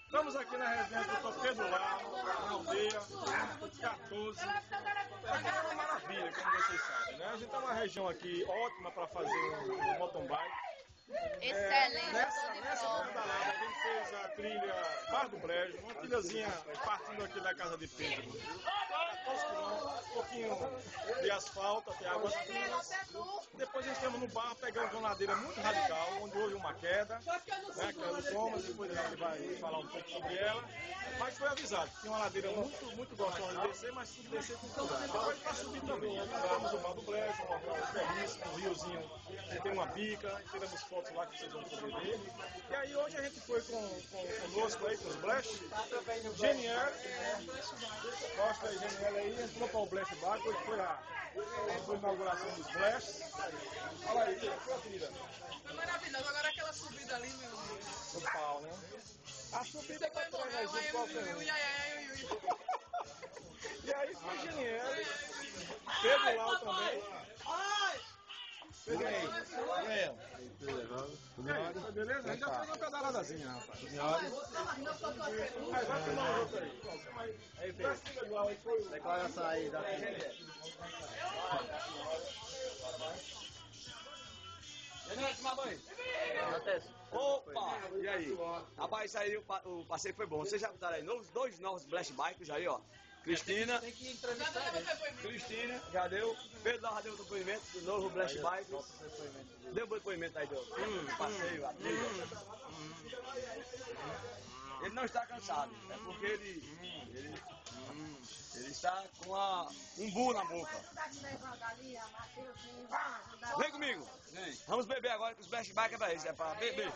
Estamos aqui na resenha do Dr. Pedro Lau, na aldeia 14. Aqui é uma maravilha, como vocês sabem, né? A gente tem uma região aqui ótima para fazer um mountain bike. Excelente. Nessa pedalada a gente fez a trilha Bar do Brejo, uma trilhazinha partindo aqui da casa de Pedro. 14 quilômetros, um pouquinho de asfalto até águas finas. Depois entramos no bar, pegamos uma ladeira muito radical, onde houve uma queda, né, que é do Thomas, depois ele vai falar um pouco sobre ela. Mas foi avisado, tinha uma ladeira muito gostosa de descer, mas tudo descer com cuidado. Depois para subir também, entramos no Bar do Brejo, um local belíssimo, um riozinho que tem uma bica, tiramos fotos lá que vocês vão poder ver. E aí hoje a gente foi conosco aí, com os Blash, Geniel, mostra aí Geniel aí, entrou para o Blash Bike, hoje foi a inauguração dos Blash. Olha aí, foi a vida. Maravilhoso, agora aquela subida ali, meu amigo. Do pau, né? A subida para trás aí, de qualquer um. E aí foi Geniel, Pedro Lau também. Pedro aí. Foi beleza? A gente já fez uma pedaladazinha, rapaz. Vai filmar o outro aí. Aí, Pedro. Declaração aí da Opa! E aí? Rapaz, isso aí o passeio foi bom. Vocês já botaram aí dois novos Blast Bikes aí, ó. Cristina. Cristina, já deu. Pedro já deu o depoimento do novo Blast Bike. Deu o depoimento aí do passeio, a trilha. Ele não está cansado, é porque ele está com um bu na boca. Vem comigo. Vamos beber agora, que os Blast Bike é pra isso, é pra beber.